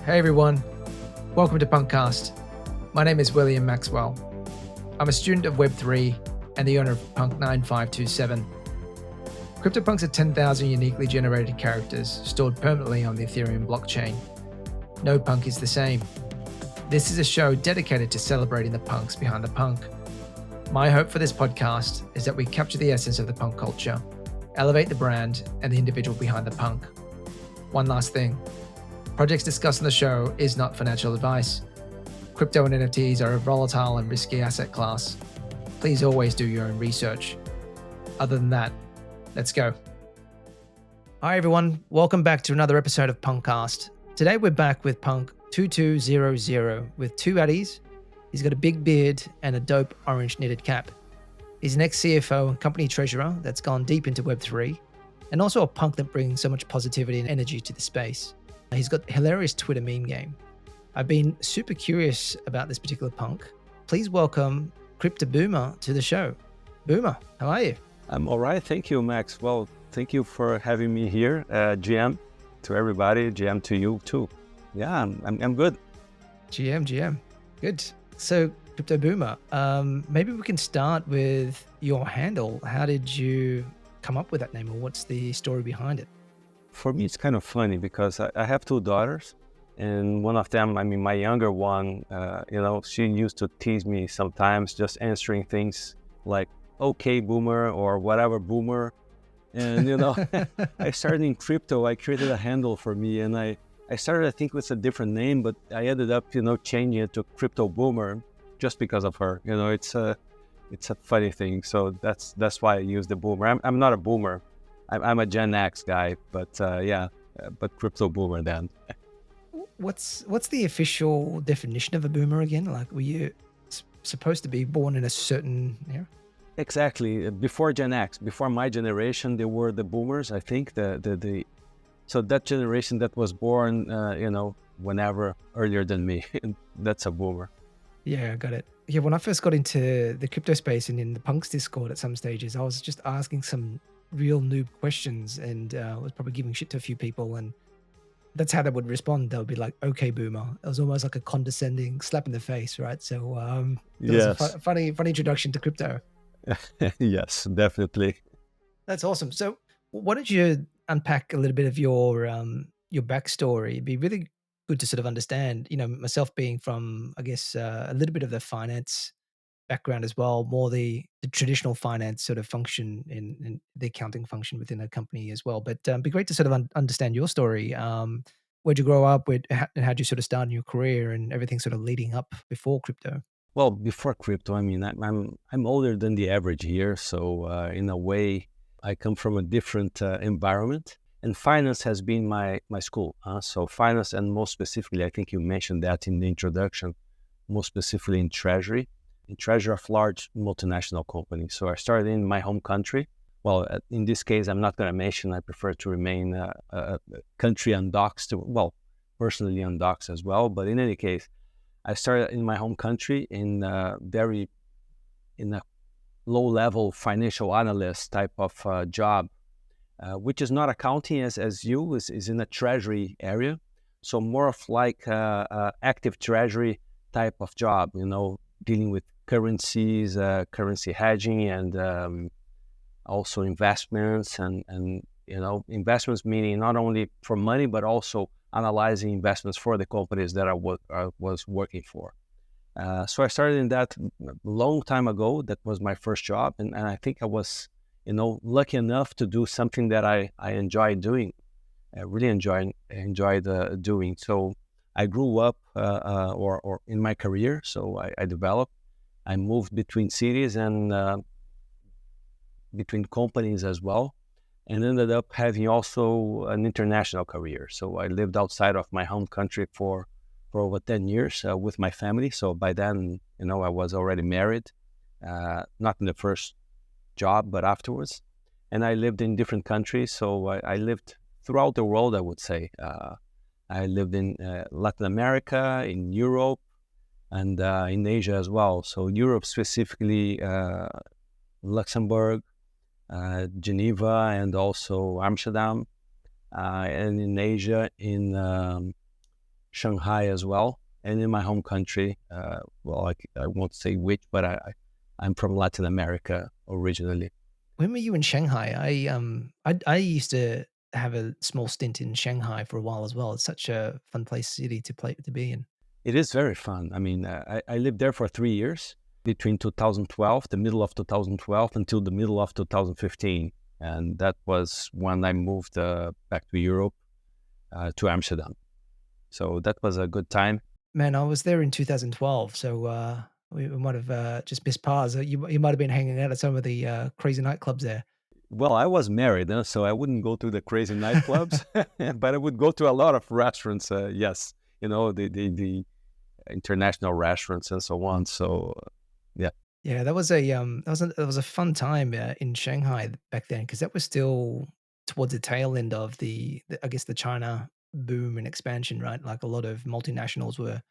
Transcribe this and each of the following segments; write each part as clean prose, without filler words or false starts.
Hey everyone, welcome to PunkCast. My name is William Maxwell. I'm a student of Web3 and the owner of Punk 9527. CryptoPunks are 10,000 uniquely generated characters stored permanently on the Ethereum blockchain. No punk is the same. This is a show dedicated to celebrating the punks behind the punk. My hope for this podcast is that we capture the essence of the punk culture, elevate the brand and the individual behind the punk. One last thing. Projects discussed on the show is not financial advice. Crypto and NFTs are a volatile and risky asset class. Please always do your own research. Other than that, let's go. Hi everyone, welcome back to another episode of PunkCast. Today we're back with Punk 2200 with two Attys. He's got a big beard and a dope orange knitted cap. He's an ex-CFO and company treasurer that's gone deep into Web3, and also a punk that brings so much positivity and energy to the space. He's got a hilarious Twitter meme game. I've been super curious about this particular punk. Please welcome CryptoBoomer to the show. Boomer, how are you? I'm all right. Thank you, Max. Well, thank you for having me here. GM to everybody, GM to you too. Yeah, I'm good. GM. Good. So, CryptoBoomer, maybe we can start with your handle. How did you come up with that name, or what's the story behind it? For me, it's kind of funny because I have two daughters, and one of them, my younger one, she used to tease me sometimes just answering things like, okay, boomer, or whatever, boomer. And, I started in crypto. I created a handle for me, and I started, I think, with a different name, but I ended up, changing it to CryptoBoomer just because of her. It's a funny thing. So that's why I use the boomer. I'm not a boomer. I'm a Gen X guy, but but CryptoBoomer then. What's the official definition of a boomer again? Like, were you supposed to be born in a certain era? Exactly. Before Gen X, before my generation, they were the boomers. I think so that generation that was born, whenever earlier than me, that's a boomer. Yeah, I got it. Yeah, when I first got into the crypto space and in the punks Discord at some stages, I was just asking some real noob questions and was probably giving shit to a few people, and that's how they would respond. They would be like, okay, boomer. It was almost like a condescending slap in the face, right? So that was a funny introduction to crypto. Yes, definitely. That's awesome. So why don't you unpack a little bit of your backstory? It'd be really good to sort of understand, myself being from, I guess, a little bit of the finance background as well, more the traditional finance sort of function in the accounting function within a company as well. But it'd be great to sort of understand your story. Where'd you grow up? And how'd you sort of start in your career and everything sort of leading up before crypto? Well, before crypto, I'm older than the average here, so in a way, I come from a different environment. And finance has been my school. So finance, and most specifically, I think you mentioned that in the introduction, most specifically in treasury of large multinational companies. So I started in my home country. Well, in this case, I'm not going to mention. I prefer to remain a country undoxed. Well, personally undoxed as well. But in any case, I started in my home country in a low-level financial analyst type of job, which is not accounting as you is in a treasury area. So more of like active treasury type of job, dealing with currencies, currency hedging, and also investments, and investments meaning not only for money but also analyzing investments for the companies that I was working for. So I started in that a long time ago. That was my first job, and I think I was lucky enough to do something that I enjoyed doing. I really enjoyed doing. So I grew up or in my career. So I developed. I moved between cities and between companies as well, and ended up having also an international career. So I lived outside of my home country for over 10 years with my family. So by then, I was already married, not in the first job, but afterwards. And I lived in different countries. So I lived throughout the world, I would say. I lived in Latin America, in Europe, and in Asia as well. So Europe specifically, Luxembourg, Geneva, and also Amsterdam. And in Asia, in Shanghai as well, and in my home country. I won't say which, but I'm from Latin America originally. When were you in Shanghai? I used to have a small stint in Shanghai for a while as well. It's such a fun city to be in. It is very fun. I mean, I lived there for 3 years between 2012, the middle of 2012, until the middle of 2015. And that was when I moved back to Europe, to Amsterdam. So that was a good time. Man, I was there in 2012, so we might have just missed paths. You might have been hanging out at some of the crazy nightclubs there. Well, I was married, so I wouldn't go to the crazy nightclubs, but I would go to a lot of restaurants. Yes, the international restaurants and so on. So, yeah. Yeah, that was a fun time in Shanghai back then because that was still towards the tail end of I guess the China boom and expansion, right? Like a lot of multinationals were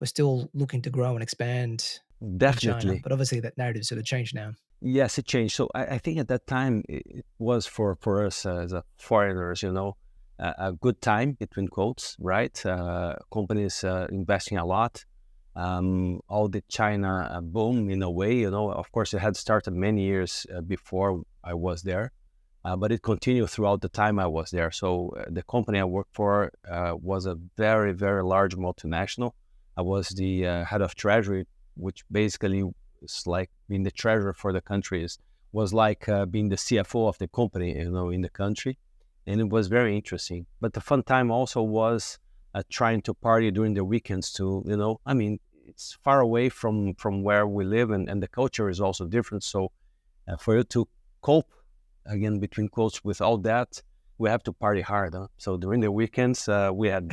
still looking to grow and expand in China, Definitely. but obviously that narrative sort of changed now. Yes, it changed. So I think at that time it was for us as a foreigners, a good time between quotes, right? Companies investing a lot. All the China boom in a way, Of course, it had started many years before I was there, but it continued throughout the time I was there. So the company I worked for was a very, very large multinational. I was the head of treasury, which basically is like being the treasurer for the countries, was like being the CFO of the company, in the country. And it was very interesting. But the fun time also was trying to party during the weekends too, I mean, it's far away from where we live, and the culture is also different. So for you to cope, again, between quotes, with all that, we have to party hard. Huh? So during the weekends, we had,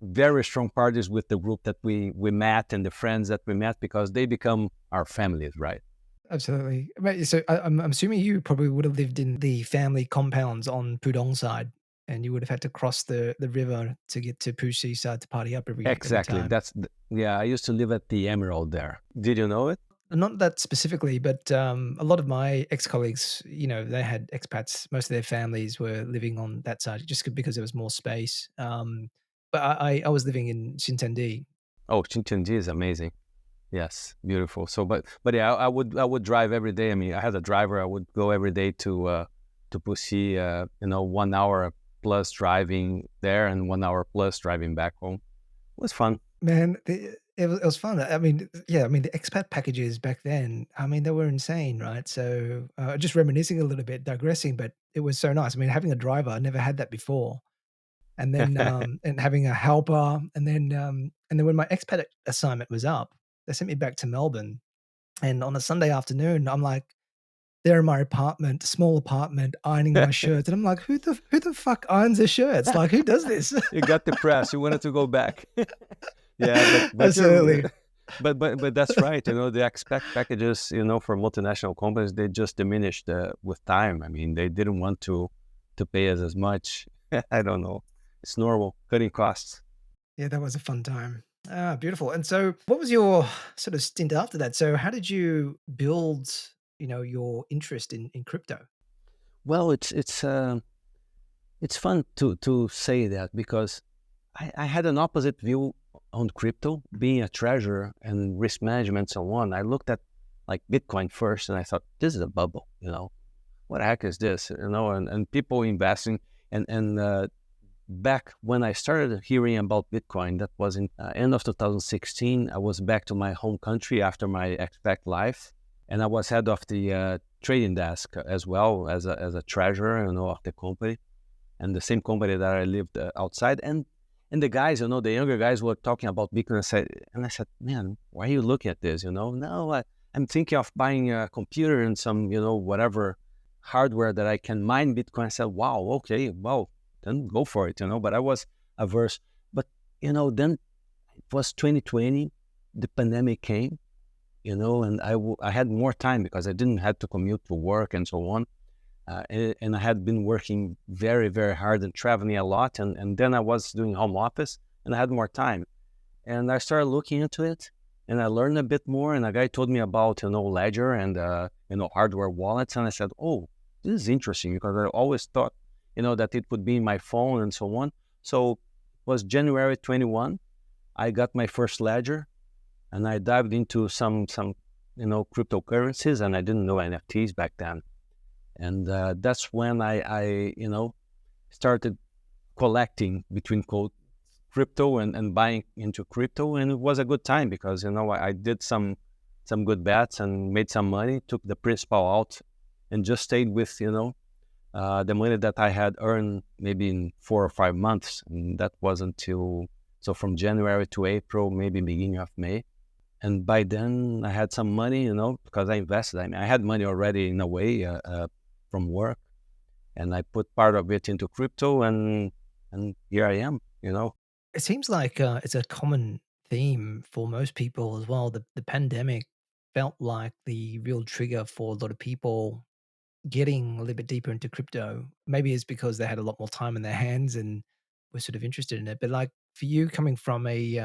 very strong parties with the group that we met and the friends that we met, because they become our families, right? Absolutely. Right, so I'm assuming you probably would have lived in the family compounds on Pudong side, and you would have had to cross the river to get to Puxi side to party up every Exactly. time. Yeah, I used to live at the Emerald there. Did you know it? Not that specifically, but a lot of my ex-colleagues, they had expats. Most of their families were living on that side just because there was more space. But I was living in Xintiandi. Oh, Chinchonji is amazing. Yes, beautiful. So, but yeah, I would drive every day. I mean, I had a driver. I would go every day to Puxi. 1 hour plus driving there and 1 hour plus driving back home. It was fun. Man, it was fun. I mean, yeah, I mean, the expat packages back then, I mean, they were insane, right? So, just reminiscing a little bit, digressing, but it was so nice. I mean, having a driver, I never had that before. And then, and having a helper, and then when my expat assignment was up, they sent me back to Melbourne, and on a Sunday afternoon, I'm like, there in my apartment, small apartment, ironing my shirts, and I'm like, who the fuck irons their shirts? Like, who does this? You got depressed. You wanted to go back. Yeah, but Absolutely. but that's right. The expect packages, for multinational companies, they just diminished with time. I mean, they didn't want to pay us as much. I don't know. It's normal, cutting costs. Yeah, that was a fun time. Ah, beautiful. And so what was your sort of stint after that? So how did you build, your interest in crypto? Well, it's fun to say that, because I had an opposite view on crypto, being a treasurer and risk management and so on. I looked at like Bitcoin first, and I thought, this is a bubble, what the heck is this, and people investing, and back when I started hearing about Bitcoin, that was in end of 2016. I was back to my home country after my expat life, and I was head of the trading desk as well as a treasurer, of the company, and the same company that I lived outside. And the guys, the younger guys were talking about Bitcoin. I said, man, why are you looking at this? No, I'm thinking of buying a computer and some, whatever hardware that I can mine Bitcoin. I said, wow, okay, well, then go for it, But I was averse. But, then it was 2020, the pandemic came, and I had more time because I didn't have to commute to work and so on. And I had been working very, very hard and traveling a lot. And then I was doing home office, and I had more time. And I started looking into it, and I learned a bit more. And a guy told me about, Ledger and, hardware wallets. And I said, oh, this is interesting, because I always thought, that it would be in my phone and so on. So was January 21. I got my first ledger, and I dived into some cryptocurrencies, and I didn't know NFTs back then. And that's when I started collecting between crypto and buying into crypto, and it was a good time because I did some good bets and made some money, took the principal out, and just stayed with the money that I had earned maybe in 4 or 5 months, and that was until from January to April, maybe beginning of May. And by then I had some money, because I invested. I mean, I had money already in a way from work, and I put part of it into crypto, and here I am. It seems like it's a common theme for most people as well. The pandemic felt like the real trigger for a lot of people getting a little bit deeper into crypto. Maybe it's because they had a lot more time in their hands and were sort of interested in it. But like for you, coming from a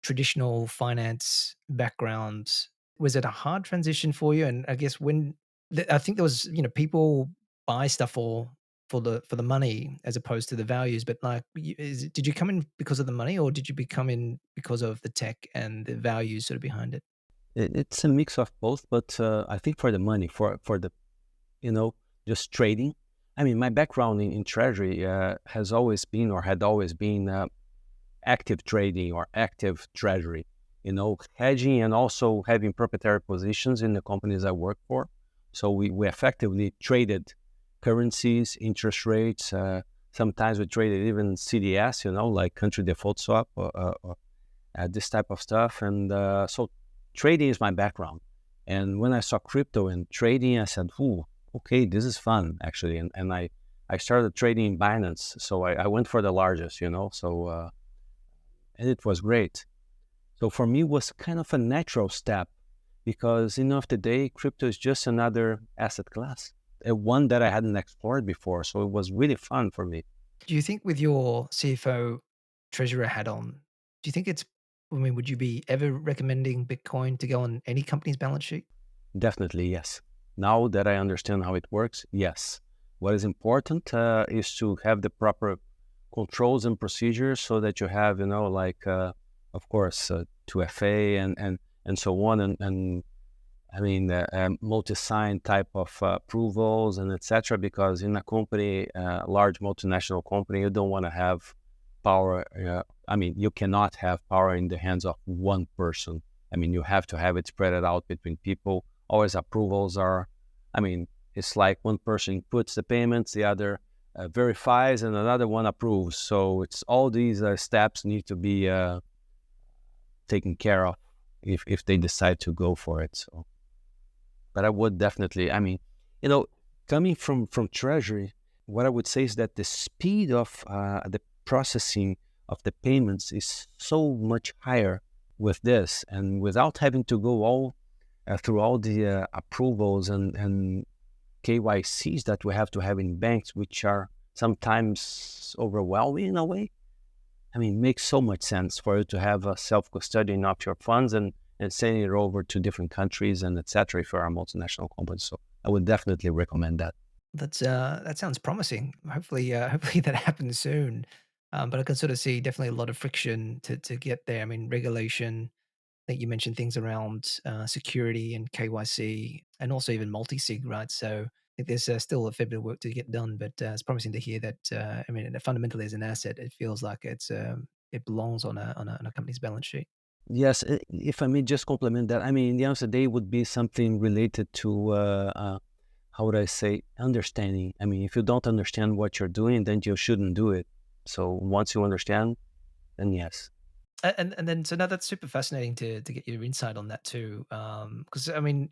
traditional finance background, was it a hard transition for you? And I guess I think there was, people buy stuff for the money as opposed to the values. But like, did you come in because of the money, or did you become in because of the tech and the values sort of behind it? It's a mix of both, but I think for the money, for the just trading. I mean, my background in treasury has always been, or had always been, active trading or active treasury, hedging, and also having proprietary positions in the companies I work for. So we effectively traded currencies, interest rates. Sometimes we traded even CDS, like country default swap, or this type of stuff. And so trading is my background. And when I saw crypto and trading, I said, "Ooh, okay, this is fun, actually." And I started trading in Binance. So I went for the largest, so and it was great. So for me, it was kind of a natural step because, end of the day, crypto is just another asset class, one that I hadn't explored before. So it was really fun for me. Do you think with your CFO treasurer hat on, do you think would you be ever recommending Bitcoin to go on any company's balance sheet? Definitely, yes. Now that I understand how it works, yes. What is important is to have the proper controls and procedures so that you have, of course, 2FA and so on, and I mean, multi-sign type of approvals and etc. Because in a company, large multinational company, you don't want to have power. I mean, you cannot have power in the hands of one person. I mean, you have to have it spread out between people. Always approvals are, I mean, it's like one person puts the payments, the other verifies, and another one approves. So it's all these steps need to be taken care of if they decide to go for it. So. But I would definitely, I mean, coming from treasury, what I would say is that the speed of the processing of the payments is so much higher with this, and without having to go all through all the approvals and KYCs that we have to have in banks, which are sometimes overwhelming in a way. I mean, it makes so much sense for you to have a self-custodian of your funds and sending it over to different countries and etc. if you're a multinational company. So I would definitely recommend that. That sounds promising. Hopefully, hopefully that happens soon. But I can sort of see definitely a lot of friction to get there. I mean, regulation. I think you mentioned things around security and KYC, and also even multi-sig, right? So I think there's still a fair bit of work to get done, but it's promising to hear that. I mean, fundamentally as an asset, it feels like it belongs on a company's balance sheet. Yes, if I may just complement that, I mean, the end of the day would be something related to, how would I say, understanding. I mean, if you don't understand what you're doing, then you shouldn't do it. So once you understand, then yes. And then so now that's super fascinating to get your insight on that too. Because I mean,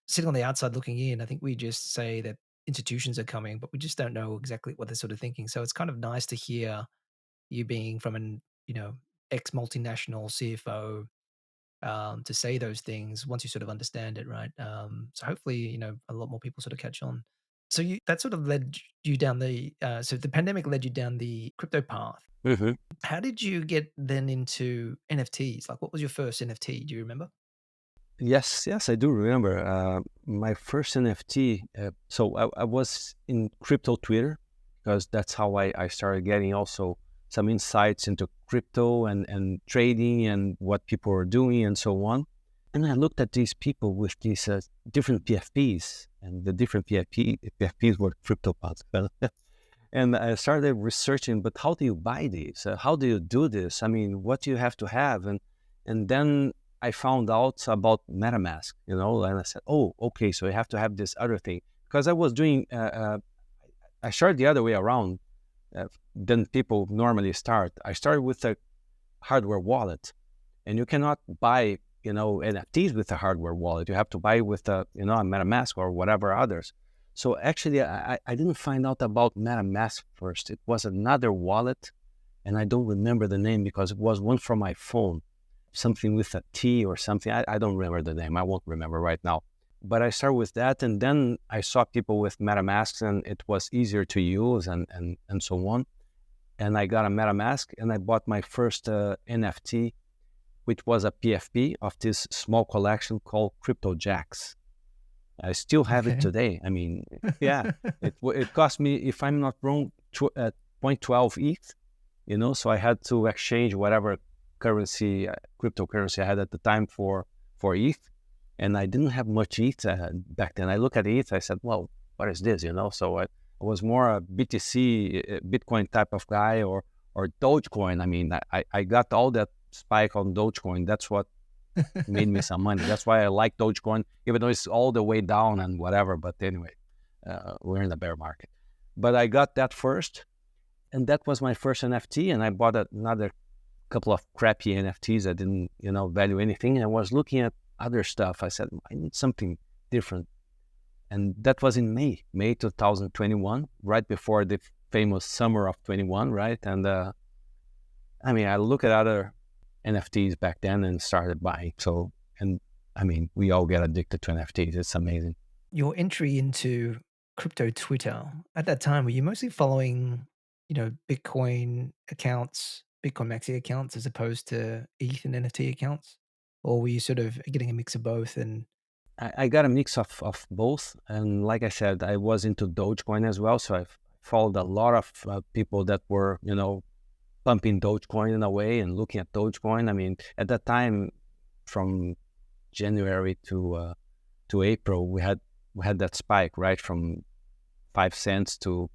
sitting on the outside looking in, I think we just say that institutions are coming, but we just don't know exactly what they're sort of thinking. So it's kind of nice to hear you being from an ex multinational CFO to say those things once you sort of understand it, right? So hopefully, a lot more people sort of catch on. So that sort of led you down so the pandemic led you down the crypto path. hmm How did you get then into NFTs? Like, what was your first NFT? Do you remember? Yes, yes, I do remember. My first NFT, so I was in crypto Twitter because that's how I started getting also some insights into crypto and trading and what people are doing and so on. And I looked at these people with these different PFPs, and the different PFPs were CryptoPunks. And I started researching, but how do you buy these? How do you do this? I mean, what do you have to have? And then I found out about MetaMask, and I said, oh, okay, so you have to have this other thing. Because I was doing, I started the other way around than people normally start. I started with a hardware wallet, and you cannot buy, NFTs with a hardware wallet. You have to buy with a MetaMask or whatever others. So actually, I didn't find out about MetaMask first. It was another wallet, and I don't remember the name because it was one from my phone, something with a T or something. I don't remember the name. I won't remember right now. But I started with that, and then I saw people with MetaMasks, and it was easier to use and so on. And I got a MetaMask, and I bought my first NFT, which was a PFP of this small collection called CryptoJacks. I still have it today. I mean, yeah, it cost me, if I'm not wrong, 0.12 ETH, so I had to exchange whatever currency, cryptocurrency I had at the time for ETH. And I didn't have much ETH back then. I look at ETH, I said, well, what is this, So I was more a BTC, Bitcoin type of guy, or Dogecoin. I mean, I got all that spike on Dogecoin. That's what made me some money. That's why I like Dogecoin, even though it's all the way down and whatever. But anyway, we're in a bear market. But I got that first, and that was my first NFT. And I bought another couple of crappy NFTs that didn't, value anything. And I was looking at other stuff. I said, I need something different. And that was in May 2021, right before the famous summer of 21, right? And I look at other NFTs back then and started buying. So, and we all get addicted to NFTs. It's amazing. Your entry into crypto Twitter, at that time, were you mostly following, Bitcoin accounts, Bitcoin Maxi accounts, as opposed to ETH and NFT accounts? Or were you sort of getting a mix of both? And I got a mix of both. And like I said, I was into Dogecoin as well. So I followed a lot of people that were, pumping Dogecoin in a way and looking at Dogecoin. At that time, from January to April, we had that spike, right? From 5 cents to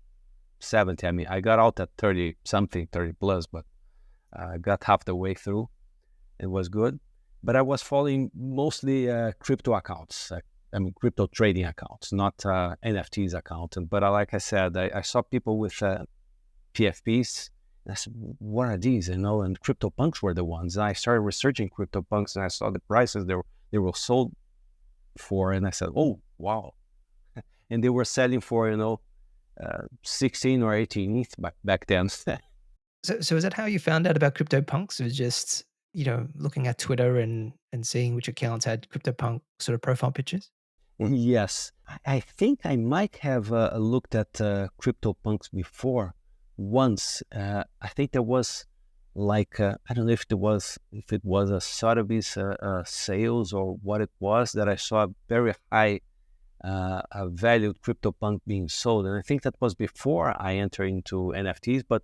70. I got out at 30 plus, but I got half the way through. It was good. But I was following mostly crypto accounts, crypto trading accounts, not NFTs accounts. But like I said, I saw people with PFPs. And I said, what are these? And CryptoPunks were the ones. And I started researching CryptoPunks, and I saw the prices they were sold for. And I said, oh, wow. And they were selling for, 16 or 18 ETH back then. So is that how you found out about CryptoPunks? It was just looking at Twitter and seeing which accounts had CryptoPunk sort of profile pictures? Yes. I think I might have looked at CryptoPunks before once. I think there was I don't know if it was a Sotheby's sales or what it was, that I saw a very high valued CryptoPunk being sold. And I think that was before I entered into NFTs, but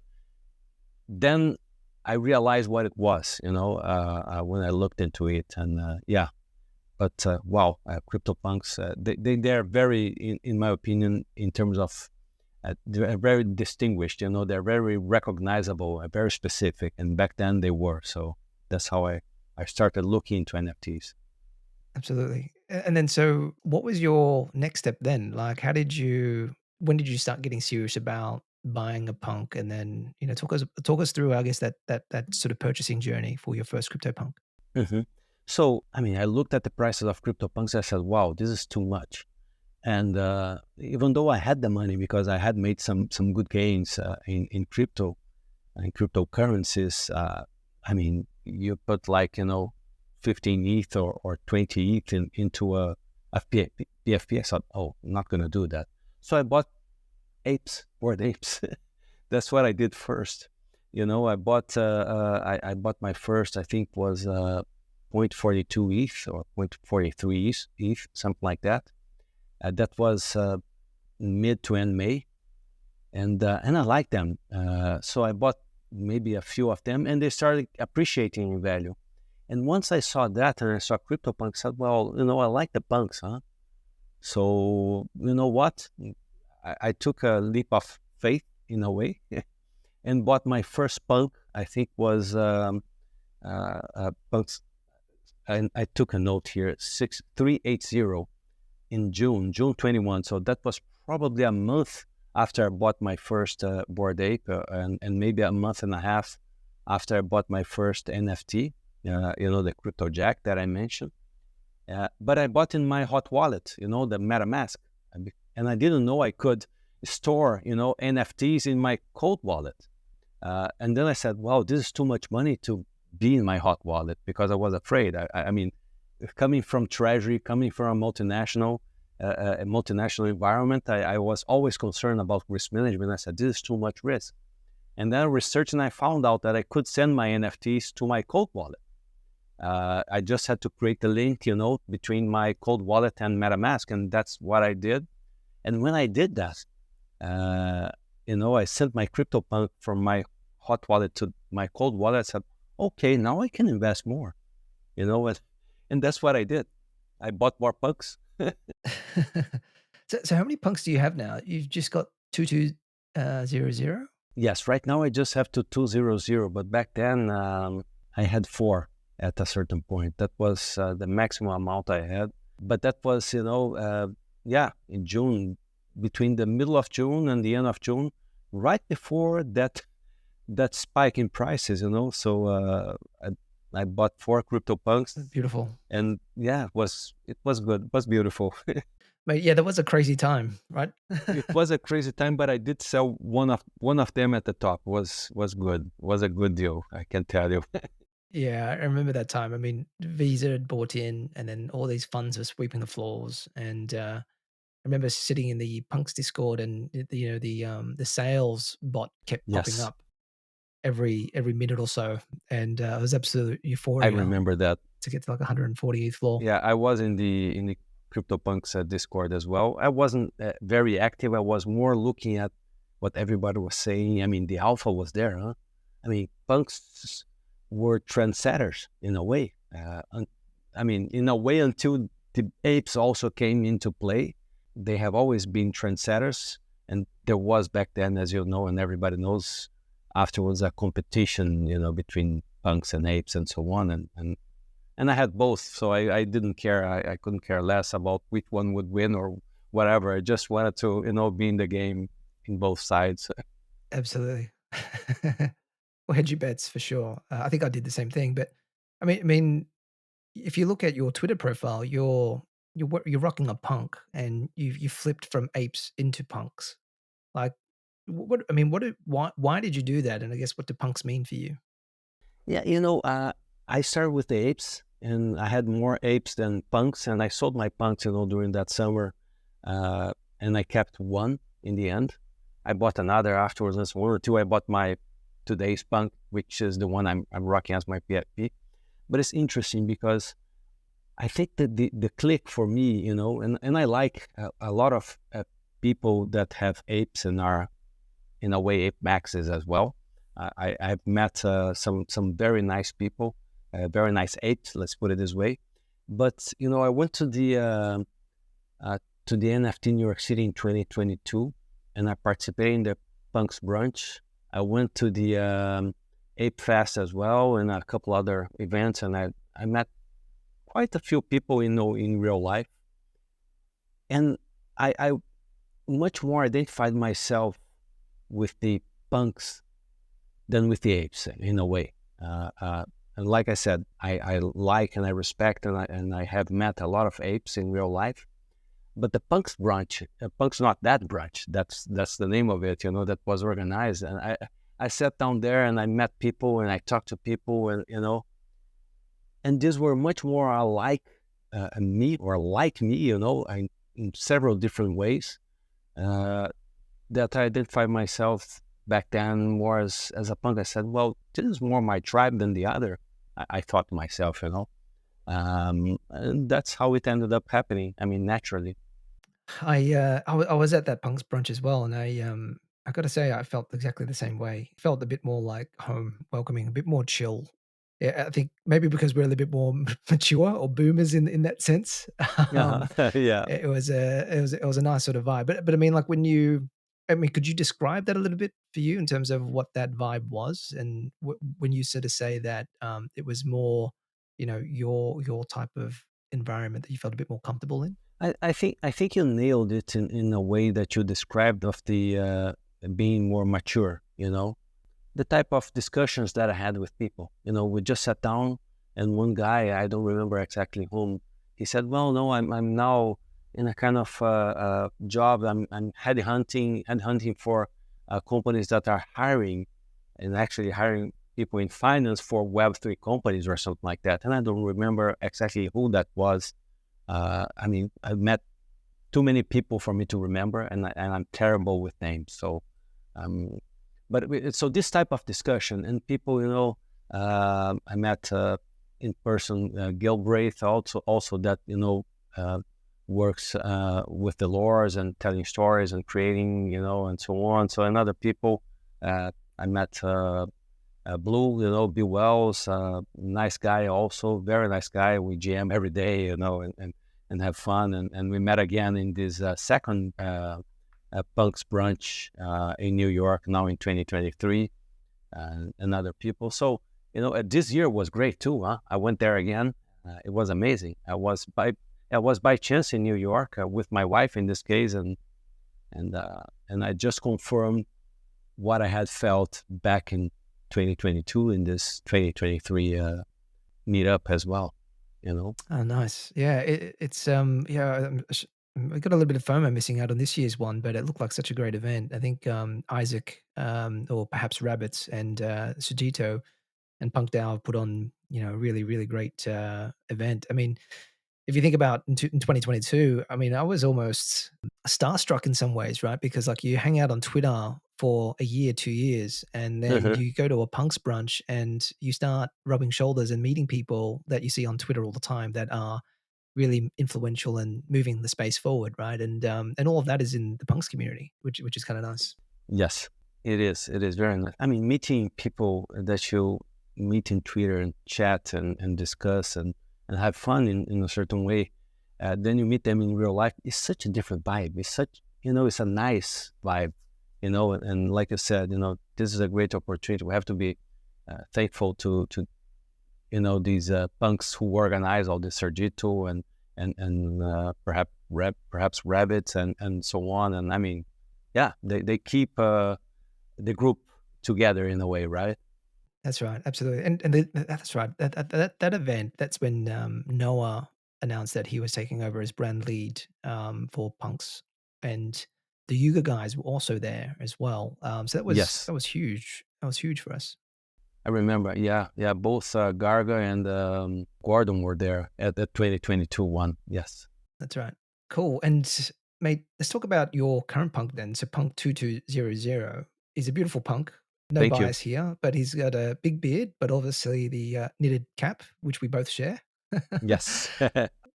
then I realized what it was, when I looked into it. And yeah, but wow, CryptoPunks, they're very, in my opinion, in terms of, they're very distinguished, they're very recognizable, very specific. And back then they were. So that's how I started looking into NFTs. Absolutely. And then, so what was your next step then? Like, when did you start getting serious about buying a punk? And then, talk us through, I guess, that sort of purchasing journey for your first CryptoPunk. Mm-hmm. So, I looked at the prices of CryptoPunks. I said, wow, this is too much. And even though I had the money, because I had made some good gains in crypto and cryptocurrencies, you put 15 ETH or 20 ETH into a PFP. I thought, oh, I'm not going to do that. So I bought Bored Apes. That's what I did first. I bought my first, I think was 0.42 ETH or 0.43 ETH, something like that. That was mid to end May, and I like them. So I bought maybe a few of them, and they started appreciating in value. And once I saw that and I saw CryptoPunk, I said, well, I like the punks, huh? So, you know what? I took a leap of faith in a way and bought my first punk. I think was punks. And I took a note here, 6380 in June 21. So that was probably a month after I bought my first Bored Ape, and maybe a month and a half after I bought my first NFT, the Crypto Jack that I mentioned. But I bought in my hot wallet, the MetaMask. And I didn't know I could store, NFTs in my cold wallet. And then I said, wow, this is too much money to be in my hot wallet, because I was afraid. I mean, coming from Treasury, coming from a multinational environment, I was always concerned about risk management. I said, this is too much risk. And then I researched and I found out that I could send my NFTs to my cold wallet. I just had to create a link, between my cold wallet and MetaMask, and that's what I did. And when I did that, I sent my CryptoPunk from my hot wallet to my cold wallet. I said, okay, now I can invest more, and that's what I did. I bought more punks. So how many punks do you have now? You've just got 2200? Yes, right now I just have 2200, but back then I had 4 at a certain point. That was the maximum amount I had. But that was, in June, between the middle of June and the end of June, right before that spike in prices, So I bought 4 CryptoPunks. Beautiful. And yeah, it was good. It was beautiful. Mate, yeah, that was a crazy time, right? It was a crazy time, but I did sell one of them at the top. Was good. Was a good deal, I can tell you. Yeah, I remember that time. I mean, Visa had bought in, and then all these funds were sweeping the floors. And I remember sitting in the Punks Discord, and the sales bot kept popping Yes, up every minute or so, and it was absolute I euphoria remember that. to get to like 140th floor. Yeah, I was in the CryptoPunks Discord as well. I wasn't very active. I was more looking at what everybody was saying. I mean, the alpha was there, huh? I mean, punks were trendsetters in a way. In a way, until the apes also came into play. They have always been trendsetters, and there was back then, as you know, and everybody knows, afterwards a competition, between punks and apes and so on, and I had both, so I didn't care. I couldn't care less about which one would win or whatever. I just wanted to, be in the game in both sides. Absolutely. Well, hedge your bets for sure. I think I did the same thing, but I mean, if you look at your Twitter profile, you're rocking a punk, and you flipped from apes into punks. Like, what? I mean, why did you do that? And I guess, what do punks mean for you? Yeah, I started with the apes, and I had more apes than punks, and I sold my punks, during that summer, and I kept one in the end. I bought another afterwards, that's 1 or 2. I bought my today's punk, which is the one I'm rocking as my PFP. But it's interesting because I think that the click for me, and I like a lot of people that have apes and are, in a way, ape maxes as well. I've met some very nice people, very nice apes, let's put it this way. But, I went to the NFT New York City in 2022, and I participated in the Punks Brunch. I went to the Ape Fest as well, and a couple other events, and I met quite a few people, in real life. And I much more identified myself with the punks than with the apes, in a way. And like I said, I like and I respect and I have met a lot of apes in real life. But the Punks Brunch, Punks Not That Brunch, that's the name of it, that was organized. And I sat down there and I met people and I talked to people, and and these were much more alike me, or like me, in several different ways, that I identified myself back then more as a punk. I said, well, this is more my tribe than the other. I thought to myself, and that's how it ended up happening. I mean, naturally. I was at that punks brunch as well, and I got to say, I felt exactly the same way. It felt a bit more like home, welcoming, a bit more chill. Yeah, I think maybe because we're a little bit more mature or boomers in that sense. Yeah, Um, yeah. it was a nice sort of vibe. But I mean, like I mean, could you describe that a little bit for you in terms of what that vibe was, and when you sort of say that it was more, your type of environment that you felt a bit more comfortable in? I think you nailed it in a way that you described of the being more mature. The type of discussions that I had with people. We just sat down, and one guy, I don't remember exactly whom, he said, "Well, no, I'm now in a kind of job. I'm headhunting for companies that are hiring, and actually hiring people in finance for Web3 companies or something like that." And I don't remember exactly who that was. I mean, I met too many people for me to remember, and I'm terrible with names. So, um, so this type of discussion and people, I met in person Gilbraith also that works with the lores and telling stories and creating, and so on. So and other people, I met Blue, Bill Wells, nice guy also, very nice guy. We jam every day, and have fun. And we met again in this second Punk's brunch in New York now in 2023, and other people. So, this year was great too. Huh? I went there again. It was amazing. I was by chance in New York with my wife in this case, and I just confirmed what I had felt back in 2022 in this 2023 meetup as well. Oh, nice. Yeah, yeah, I got a little bit of FOMO missing out on this year's one, but it looked like such a great event. I think Isaac, or perhaps Rabbits and Sujito and Punk Dao put on, a really, really great event. I mean, if you think about in 2022, I mean, I was almost starstruck in some ways, right? Because like you hang out on Twitter for a year, 2 years, and then Mhm. you go to a punks brunch and you start rubbing shoulders and meeting people that you see on Twitter all the time that are really influential and moving the space forward, right? And all of that is in the punks community, which is kind of nice. Yes, it is. It is very nice. I mean, meeting people that you meet in Twitter and chat and discuss and have fun in a certain way. Then you meet them in real life. It's such a different vibe. It's a nice vibe, and like I said, this is a great opportunity. We have to be thankful to these punks who organize all this Sergito and perhaps rabbits and so on. And I mean, yeah, they keep the group together in a way, right? That's right, absolutely, that's right. That event, that's when Noah announced that he was taking over as brand lead for Punks, and the Yuga guys were also there as well. So that was Yes, that was huge. That was huge for us. I remember. Yeah, yeah. Both Garga and Gordon were there at the 2022 one. Yes. That's right. Cool. And mate, let's talk about your current punk then. So Punk 2200 is a beautiful punk. No Thank you. bias here, but he's got a big beard, but obviously the knitted cap, which we both share. Yes.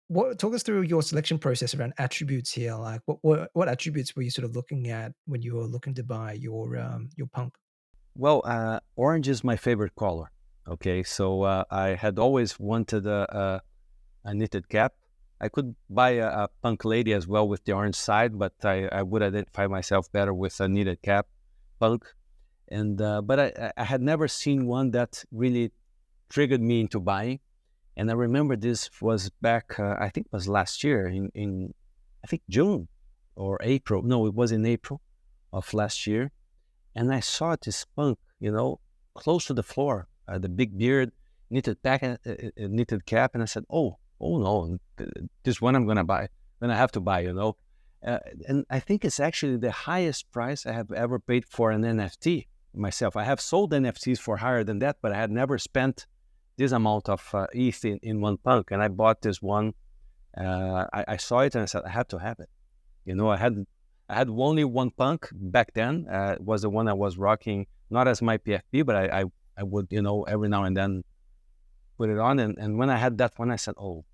What talk us through your selection process around attributes here? Like what attributes were you sort of looking at when you were looking to buy your punk? Well, orange is my favorite color. Okay, so I had always wanted a knitted cap. I could buy a punk lady as well with the orange side, but I would identify myself better with a knitted cap punk. And but I had never seen one that really triggered me into buying. And I remember this was back, I think it was last year in I think June or April. No, it was in April of last year. And I saw this punk, close to the floor, the big beard, knitted cap. And I said, oh no, this one I'm going to buy. Then I have to buy. Uh, and I think it's actually the highest price I have ever paid for an NFT myself. I have sold NFTs for higher than that, but I had never spent this amount of ETH in one punk. And I bought this one. I saw it and I said, I have to have it. I had only one punk back then. It was the one I was rocking, not as my PFP, but I would, every now and then put it on. And when I had that one, I said, oh,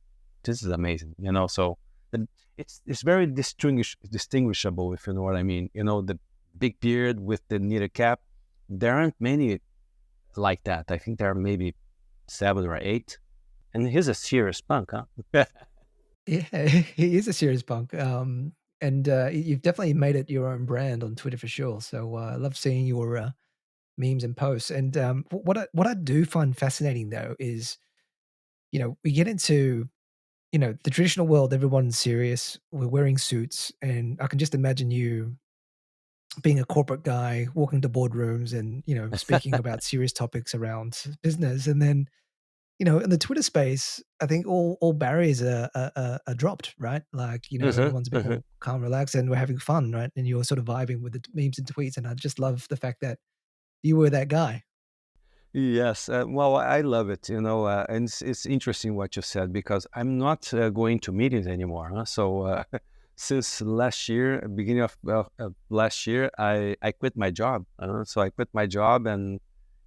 this is amazing, So it's very distinguishable, if you know what I mean. The big beard with the knitted cap. There aren't many like that. I think there are maybe 7 or 8. And he's a serious punk, huh? Yeah, he is a serious punk. And you've definitely made it your own brand on Twitter for sure. So I love seeing your memes and posts. And what I do find fascinating though is, we get into, the traditional world, everyone's serious. We're wearing suits, and I can just imagine you being a corporate guy, walking to boardrooms and, speaking about serious topics around business. And then, in the Twitter space, I think all barriers are dropped, right? Like, everyone's a bit more calm, relaxed, and we're having fun, right? And you're sort of vibing with the memes and tweets. And I just love the fact that you were that guy. Yes, well, I love it, and it's interesting what you said because I'm not going to meetings anymore. Huh? So since last year, beginning of last year, I quit my job. So I quit my job and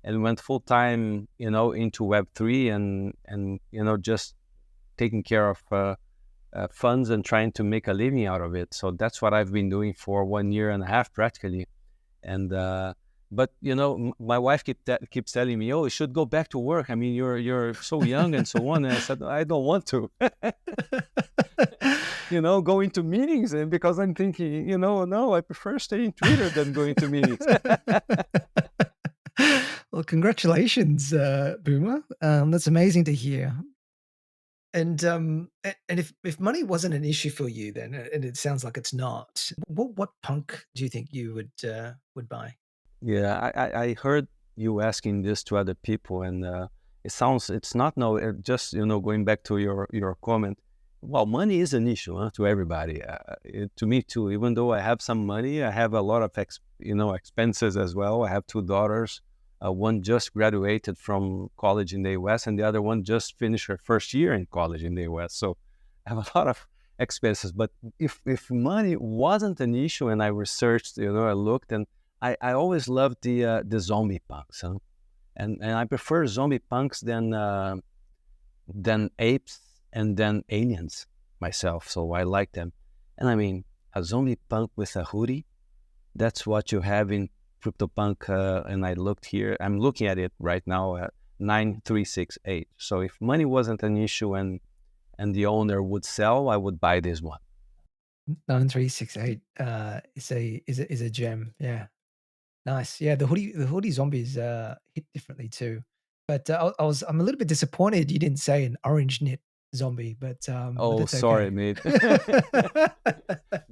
went full time, into Web3 and just taking care of funds and trying to make a living out of it. So that's what I've been doing for 1.5 years practically, and. But my wife keeps telling me, "Oh, you should go back to work. I mean, you're so young and so on." And I said, "I don't want to, go into meetings." And because I'm thinking, no, I prefer staying Twitter than going to meetings. Well, congratulations, Boomer. That's amazing to hear. And if money wasn't an issue for you, then, and it sounds like it's not, what punk do you think you would buy? Yeah, I heard you asking this to other people, and it's not no, just going back to your comment. Well, money is an issue, huh, to everybody. To me too. Even though I have some money, I have a lot of expenses as well. I have 2 daughters. One just graduated from college in the U.S. and the other one just finished her first year in college in the U.S. So I have a lot of expenses. But if money wasn't an issue, and I researched, I looked, and I always loved the zombie punks, huh? And I prefer zombie punks than apes and then aliens myself. So I like them. And I mean, a zombie punk with a hoodie, that's what you have in CryptoPunk. And I looked here, I'm looking at it right now at 9368. So if money wasn't an issue and the owner would sell, I would buy this one. 9368 is a gem. Yeah. Nice. Yeah, the hoodie zombies hit differently too. But I'm a little bit disappointed you didn't say an orange knit zombie, but Oh, that's sorry, okay. mate.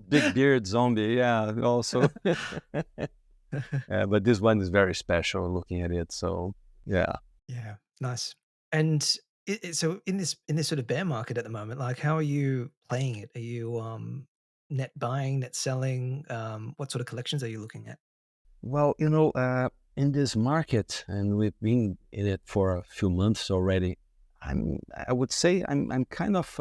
Big beard zombie, yeah, also. But this one is very special looking at it. So, yeah. Yeah, nice. And so in this sort of bear market at the moment, like how are you playing it? Are you net buying, net selling? What sort of collections are you looking at? Well, in this market, and we've been in it for a few months already, I would say I'm kind of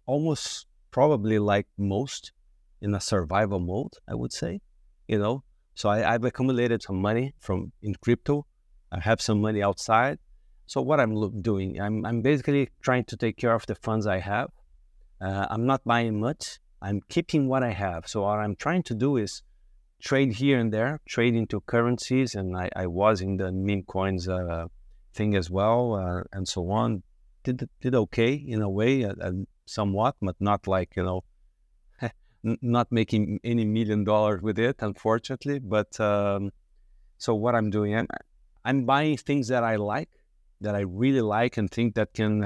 almost probably like most in a survival mode, I would say, So I've accumulated some money in crypto. I have some money outside. So what I'm doing, I'm basically trying to take care of the funds I have. I'm not buying much. I'm keeping what I have. So what I'm trying to do is trade here and there, trade into currencies, and I was in the meme coins thing as well, and so on. Did okay in a way, somewhat, but not like not making any $1 million with it, unfortunately. But so what I'm doing, I'm buying things that I like, that I really like, and think that can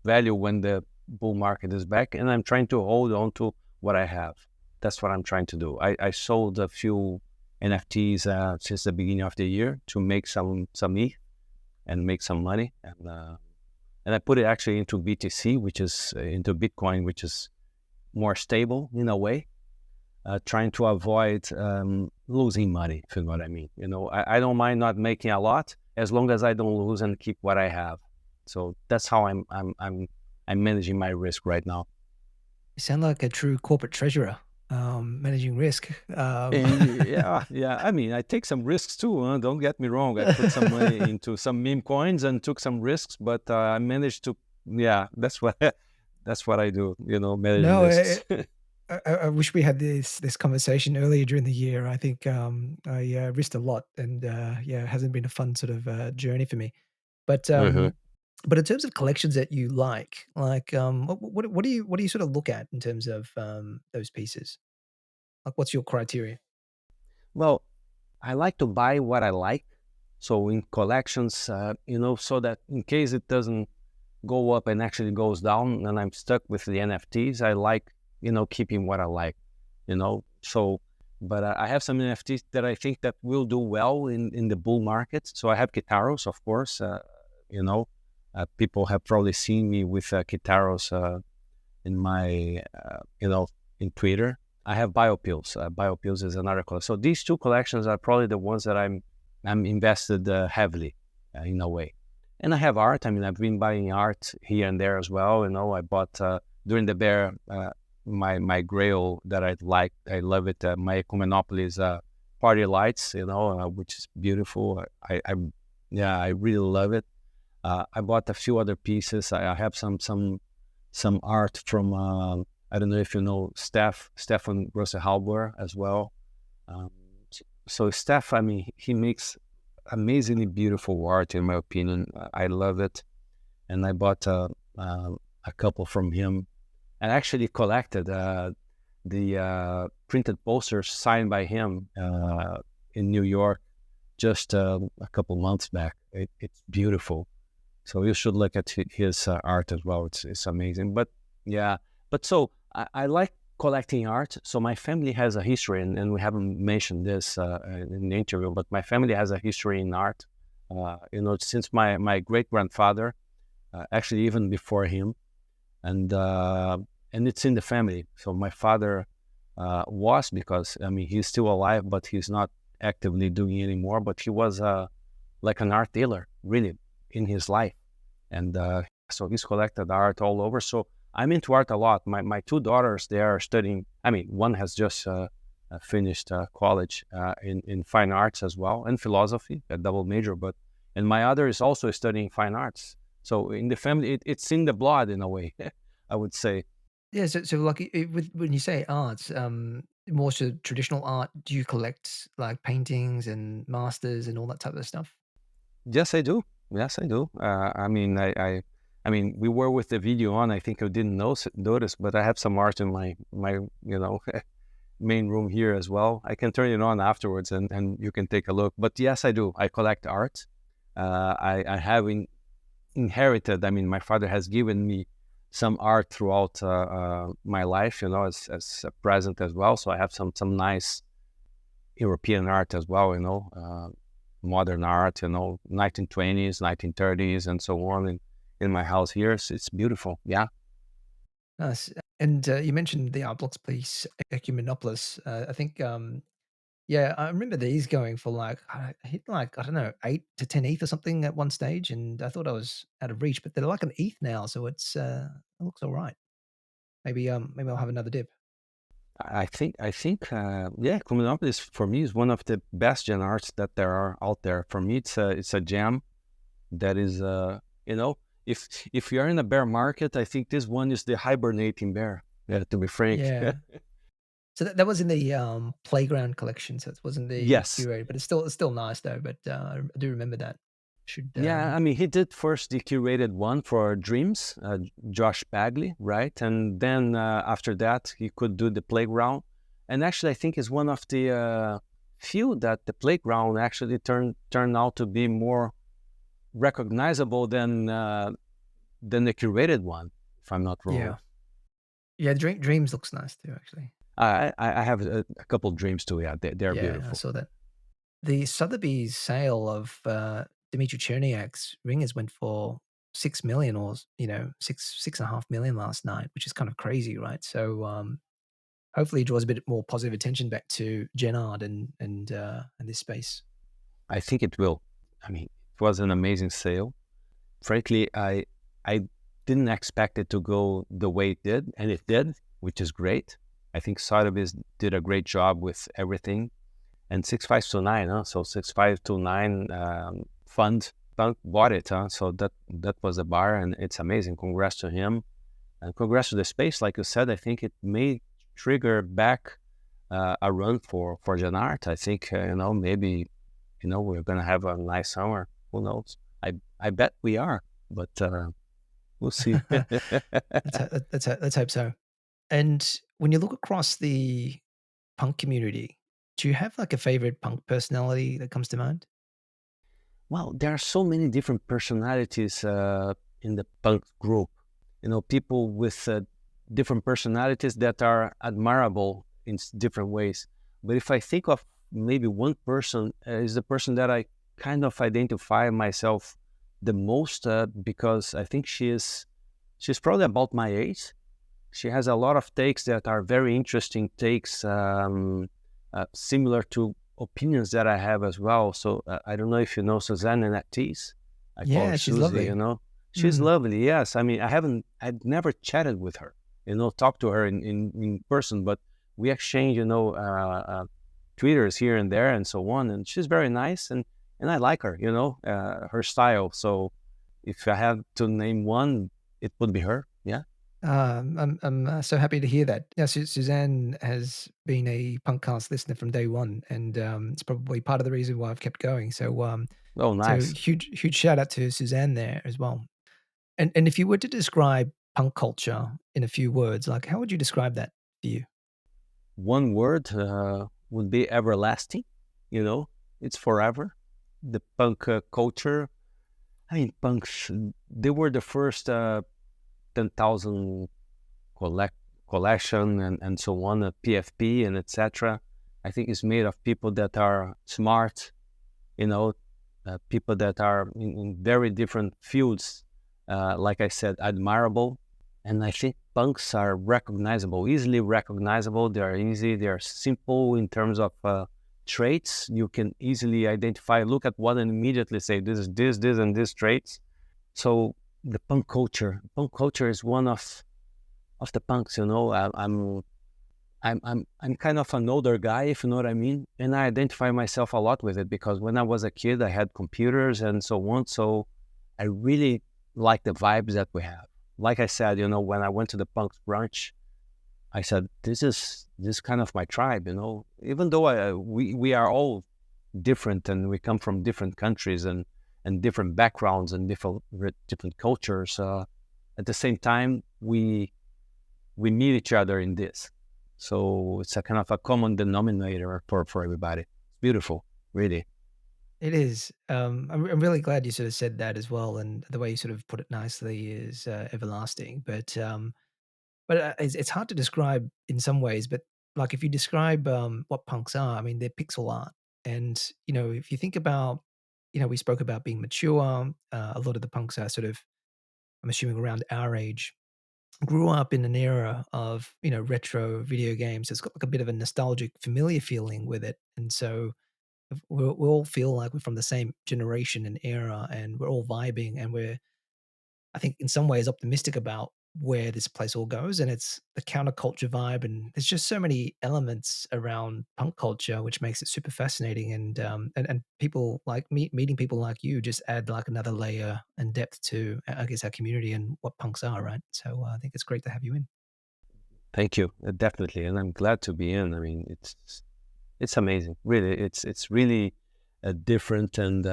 value when the bull market is back, and I'm trying to hold on to what I have. That's what I'm trying to do. I sold a few NFTs since the beginning of the year to make some ETH and make some money, and I put it actually into BTC, which is into Bitcoin, which is more stable in a way, trying to avoid losing money, if you know what I mean. I don't mind not making a lot as long as I don't lose and keep what I have. So that's how I'm managing my risk right now. You sound like a true corporate treasurer, managing risk. Yeah. I mean, I take some risks too. Huh? Don't get me wrong. I put some money into some meme coins and took some risks, but I managed to. Yeah, that's what I do. Managing No, risks. I wish we had this conversation earlier during the year. I think I risked a lot, and yeah, it hasn't been a fun sort of journey for me. But Mhm. but in terms of collections that you like what do you sort of look at in terms of those pieces? Like, what's your criteria? Well, I like to buy what I like. So in collections, so that in case it doesn't go up and actually goes down and I'm stuck with the NFTs, I like, keeping what I like, So, but I have some NFTs that I think that will do well in the bull market. So I have Kitaros, of course. You know, People have probably seen me with Kitaros in my, in Twitter. I have biopills. Biopills is another collection. So these two collections are probably the ones that I'm invested heavily in a way. And I have art. I mean, I've been buying art here and there as well. I bought during the bear my grail that I love it. My Ecumenopoly is party lights, which is beautiful. Yeah, I really love it. I bought a few other pieces. I have some art from I don't know if you know Stefan Grosser-Halber as well. Um, so Steph, I mean, he makes amazingly beautiful art in my opinion. I love it, and I bought a couple from him, and actually collected the printed posters signed by him in New York just a couple months back. It's beautiful. So you should look at his art as well. It's amazing. But yeah, I like collecting art. So my family has a history, and we haven't mentioned this in the interview, but my family has a history in art. Since my great grandfather, actually even before him, and it's in the family. So my father was, because I mean he's still alive, but he's not actively doing it anymore. But he was like an art dealer, really, in his life. And so he's collected art all over. So I'm into art a lot. My two daughters, they are studying. I mean, one has just finished college in fine arts as well, and philosophy, a double major. And my other is also studying fine arts. So in the family, it's in the blood in a way, I would say. Yeah, so like when you say arts, more so traditional art, do you collect like paintings and masters and all that type of stuff? Yes, I do. Yes, I do. I mean, we were with the video on. I think I didn't notice, but I have some art in my main room here as well. I can turn it on afterwards, and you can take a look. But yes, I do. I collect art. I have inherited. I mean, my father has given me some art throughout my life. As a present as well. So I have some nice European art as well. Modern art, 1920s, 1930s, and so on in my house here. It's beautiful. Yeah. Nice. And you mentioned the art blocks piece, Ecumenopolis. I think, yeah, I remember these going for like, I hit like, I don't know, 8 to 10 ETH or something at one stage. And I thought I was out of reach, but they're like an ETH now. So it looks all right. Maybe I'll have another dip. I think yeah, Communopoulos for me is one of the best gen arts that there are out there. For me, it's a gem that is you know if you're in a bear market, I think this one is the hibernating bear. Yeah, to be frank. Yeah. So that was in the playground collection. So it wasn't the Yes. curated, but it's still nice though. But I do remember that. Should Yeah, I mean, he did first the curated one for Dreams, Josh Bagley, right? And then after that, he could do the playground. And actually, I think is one of the few that the playground actually turned out to be more recognizable than the curated one, if I'm not wrong. Yeah. Yeah, Dreams looks nice too, actually. I have a couple Dreams too. Yeah, they're Yeah, I beautiful. saw that. The Sotheby's sale of Dmitry Cherniak's ringers went for 6 million, or 6.5 million last night, which is kind of crazy, right? So hopefully it draws a bit more positive attention back to Gen Art and this space. I think it will. I mean, it was an amazing sale. Frankly, I didn't expect it to go the way it did, and it did, which is great. I think Sotheby's did a great job with everything. And 6529, huh? So 6529 fund bought it, huh? So that was a bar, and it's amazing. Congrats to him, and congrats to the space. Like you said, I think it may trigger back a run for Jan Art. I think maybe we're gonna have a nice summer. Who knows? I bet we are, but we'll see. Let's hope so. And when you look across the punk community, do you have like a favorite punk personality that comes to mind? Well, there are so many different personalities in the punk group. People with different personalities that are admirable in different ways. But if I think of maybe one person, is the person that I kind of identify myself the most because I think she's probably about my age. She has a lot of takes that are very interesting takes, similar to opinions that I have as well. So I don't know if you know Suzanne and Atty. I call her Yeah, she's Susie, lovely. She's lovely, yes. I mean, I'd never chatted with her, talked to her in person, but we exchange, Twitters here and there and so on. And she's very nice and I like her, her style. So if I had to name one, it would be her. Yeah. I'm so happy to hear that. Yeah, Suzanne has been a PunkCast listener from day one, and it's probably part of the reason why I've kept going. Oh, So nice. huge shout out to Suzanne there as well. And if you were to describe punk culture in a few words, like how would you describe that to you? One word would be everlasting. It's forever. The punk culture. I mean, punks. They were the first 10,000 collection and so on, PFP and etc. I think it's made of people that are smart, people that are in very different fields. Like I said, admirable. And I think punks are recognizable, easily recognizable. They are easy. They are simple in terms of traits. You can easily identify, look at one and immediately say, this is this, and this traits. So the punk culture is one of the punks. I'm kind of an older guy, if you know what I mean, and I identify myself a lot with it because when I was a kid, I had computers and so on. So I really like the vibes that we have. Like I said, when I went to the punks brunch, I said, this is kind of my tribe. Even though we are all different and we come from different countries and different backgrounds and different cultures. At the same time, we meet each other in this. So it's a kind of a common denominator for everybody. It's beautiful, really. It is. I'm really glad you sort of said that as well, and the way you sort of put it nicely is everlasting. But it's hard to describe in some ways. But like if you describe what punks are, I mean, they're pixel art, and if you think about, we spoke about being mature. A lot of the punks are sort of, I'm assuming, around our age, grew up in an era of retro video games. It's got like a bit of a nostalgic, familiar feeling with it, and so we all feel like we're from the same generation and era, and we're all vibing, and we're, I think, in some ways optimistic about where this place all goes. And it's the counterculture vibe, and there's just so many elements around punk culture, which makes it super fascinating. And people like meeting people like you just add like another layer and depth to, I guess, our community and what punks are, right? So I think it's great to have you in. Thank you, definitely, and I'm glad to be in. I mean, it's amazing, really. It's really different, and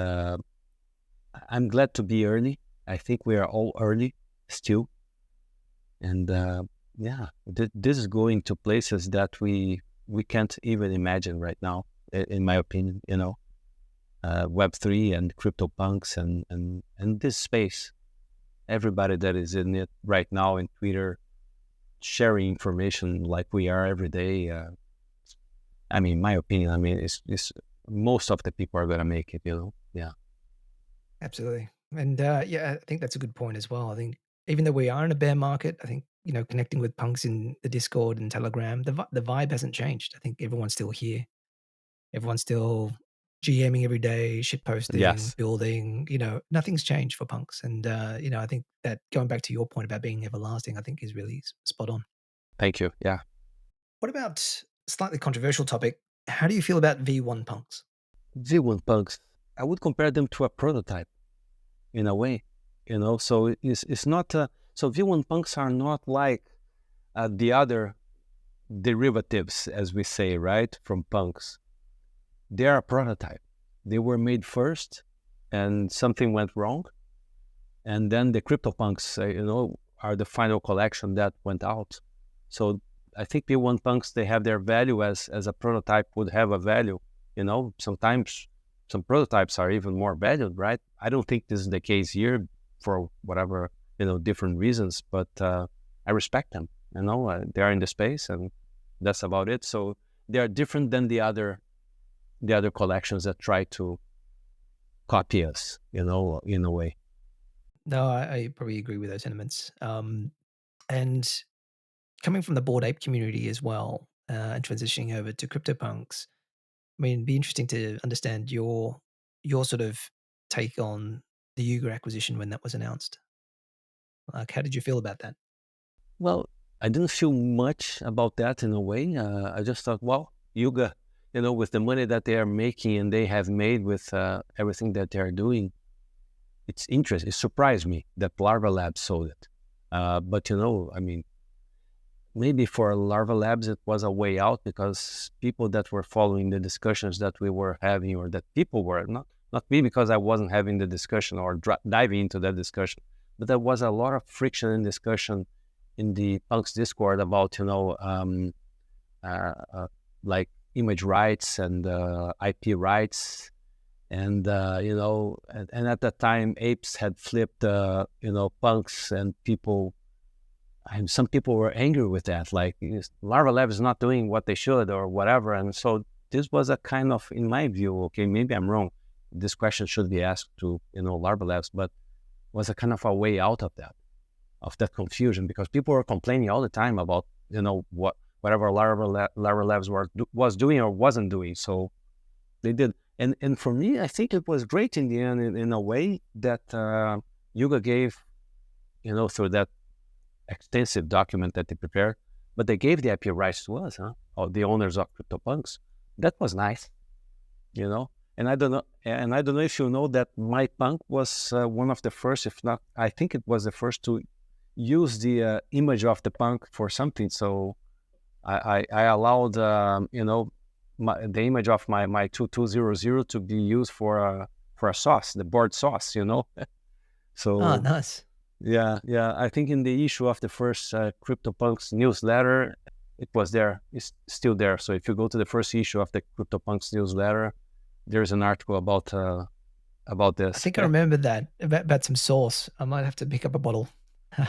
I'm glad to be early. I think we are all early still, and yeah, this is going to places that we can't even imagine right now, in my opinion. Web3 and CryptoPunks and this space. Everybody that is in it right now in Twitter, sharing information like we are every day. I mean, my opinion. I mean, it's most of the people are gonna make it. Yeah. Absolutely. And yeah, I think that's a good point as well. I think even though we are in a bear market, I think, connecting with punks in the Discord and Telegram, the vibe hasn't changed. I think everyone's still here. Everyone's still GMing every day, shit posting, Yes. building, nothing's changed for punks. And, I think that going back to your point about being everlasting, I think is really spot on. Thank you. Yeah. What about slightly controversial topic? How do you feel about V1 punks? V1 punks. I would compare them to a prototype in a way. So it's not. So V1 punks are not like the other derivatives, as we say, right, from punks. They are a prototype. They were made first, and something went wrong, and then the CryptoPunks, are the final collection that went out. So I think P1 punks, they have their value as a prototype would have a value. Sometimes some prototypes are even more valued, right? I don't think this is the case here for whatever, different reasons, but I respect them. They are in the space, and that's about it. So they are different than the other collections that try to copy us, in a way. No, I probably agree with those sentiments. And coming from the Bored Ape community as well, and transitioning over to CryptoPunks, I mean, it'd be interesting to understand your sort of take on the Yuga acquisition when that was announced. Like, how did you feel about that? Well, I didn't feel much about that in a way. I just thought, well, Yuga, with the money that they are making and they have made with everything that they are doing, it's interesting. It surprised me that Larva Labs sold it. But, I mean, maybe for Larva Labs, it was a way out because people that were following the discussions that we were having, or that people were, not me because I wasn't having the discussion or diving into that discussion, but there was a lot of friction and discussion in the Punks Discord about, like image rights and IP rights. And, and at that time, apes had flipped, punks, and some people were angry with that. Like, Larva Lab is not doing what they should or whatever. And so this was a kind of, in my view, okay, maybe I'm wrong. This question should be asked to, Larva Labs, but was a kind of a way out of that confusion, because people were complaining all the time about, whatever Larva Labs was doing or wasn't doing. So they did. And for me, I think it was great in the end, in a way that Yuga gave, through that extensive document that they prepared, but they gave the IP rights to us, or the owners of CryptoPunks. That was nice, And I don't know if you know that my punk was one of the first, if not, I think it was the first to use the image of the punk for something. So I allowed, the image of my 2200 to be used for a sauce, the board sauce, So Nice. Yeah. I think in the issue of the first CryptoPunks newsletter, it was there. It's still there. So if you go to the first issue of the CryptoPunks newsletter, there's an article about this. I think I remember that about some sauce. I might have to pick up a bottle.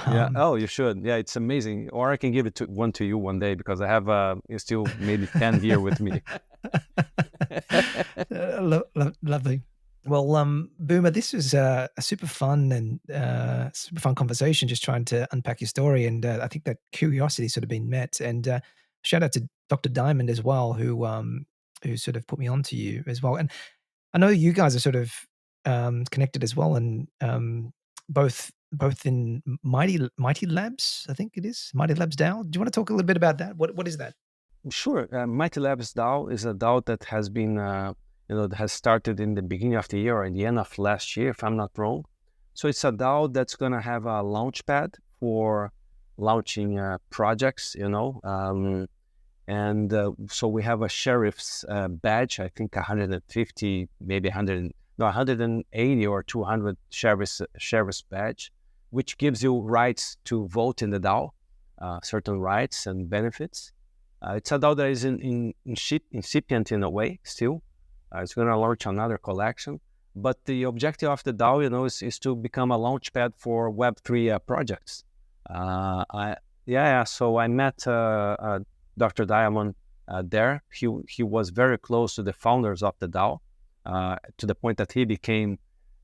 Yeah. Oh, you should. Yeah, it's amazing. Or I can give it one to you one day, because I have still maybe 10 here with me. Lovely. Well, Boomer, this was a super fun conversation, just trying to unpack your story. And I think that curiosity sort of been met. And shout out to Dr. Diamond as well, who sort of put me onto you as well. And I know you guys are sort of connected as well, and both in Mighty Labs, I think it is Mighty Labs DAO. Do you want to talk a little bit about that? What is that? Sure. Mighty Labs DAO is a DAO that has been, that has started in the beginning of the year or in the end of last year, if I'm not wrong. So it's a DAO that's going to have a launch pad for launching projects, and so we have a sheriff's badge, I think 150, maybe 180 or 200 sheriff's badge, which gives you rights to vote in the DAO, certain rights and benefits. It's a DAO that is incipient in a way still. It's going to launch another collection. But the objective of the DAO, is to become a launchpad for Web3 projects. So I met Dr. Diamond there. He was very close to the founders of the DAO, to the point that he became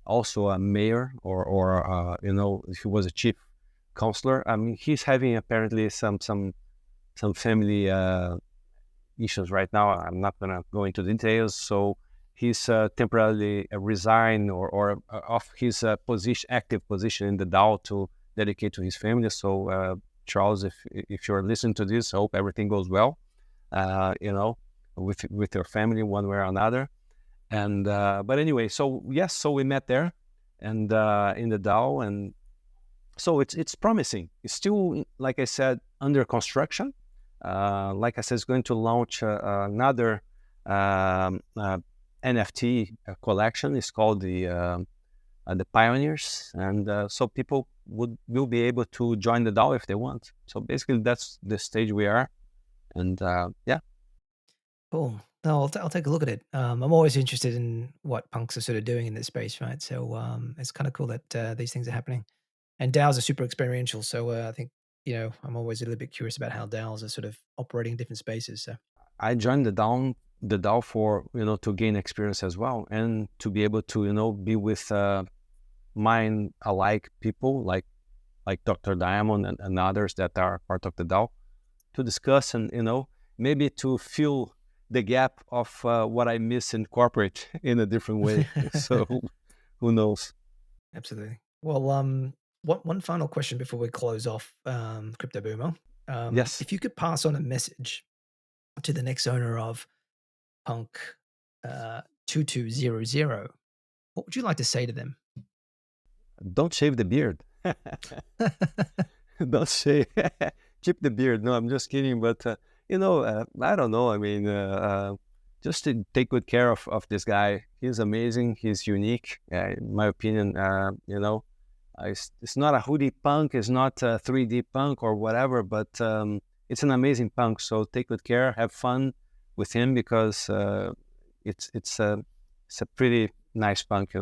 also a mayor, or he was a chief counselor. I mean, he's having apparently some family issues right now. I'm not going to go into details. So he's temporarily resigned or off his active position in the DAO to dedicate to his family. So Charles, if you're listening to this, I hope everything goes well, with your family one way or another. And but anyway, so yes, so we met there, and in the DAO, and so it's promising. It's still, like I said, under construction. like I said, is going to launch another NFT collection. It's called the Pioneers, and so people will be able to join the DAO if they want. So basically, that's the stage we are, and yeah. Cool. No, I'll take a look at it. I'm always interested in what punks are sort of doing in this space, right? So it's kind of cool that these things are happening. And DAOs are super experiential, so I think I'm always a little bit curious about how DAOs are sort of operating in different spaces. So I joined the DAO for to gain experience as well, and to be able to be with mind alike people like Dr. Diamond and others that are part of the DAO, to discuss and maybe to fill the gap of what I miss in corporate in a different way. So who knows? absolutely. Well, one final question before we close off, CryptoBoomer. Yes. If you could pass on a message to the next owner of Punk 2200, what would you like to say to them? Don't shave the beard. Don't shave. Keep the beard. No, I'm just kidding. But I don't know. I mean, just to take good care of this guy. He's amazing. He's unique, in my opinion. It's not a hoodie punk. It's not a 3D punk or whatever. But it's an amazing punk. So take good care. Have fun with him, because it's a pretty nice punk.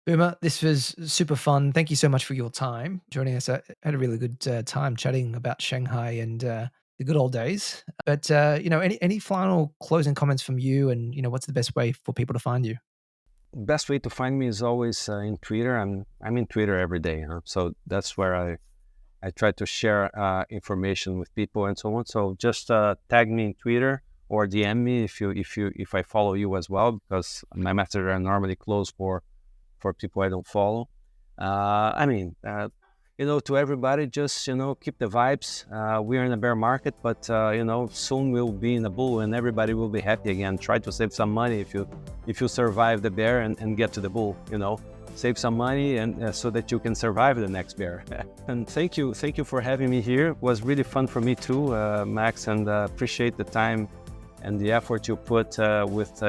Boomer, this was super fun. Thank you so much for your time joining us. I had a really good time chatting about Shanghai and the good old days. But any final closing comments from you, and what's the best way for people to find you? Best way to find me is always in Twitter. I'm in Twitter every day, so that's where I try to share information with people and so on. So just tag me in Twitter or DM me if I follow you as well, because my messages are normally closed for people I don't follow. To everybody, just keep the vibes. We're in a bear market, but soon we'll be in a bull and everybody will be happy again. Try to save some money if you survive the bear and get to the bull. Save some money and so that you can survive the next bear. And thank you for having me here. It was really fun for me too, Max, and appreciate the time and the effort you put with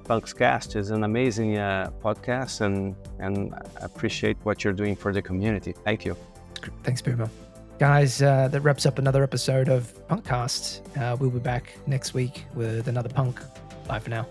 PunkCast. Is an amazing podcast, and I appreciate what you're doing for the community. Thank you. Thanks, Boomer. Guys, that wraps up another episode of PunkCast. We'll be back next week with another punk. Bye for now.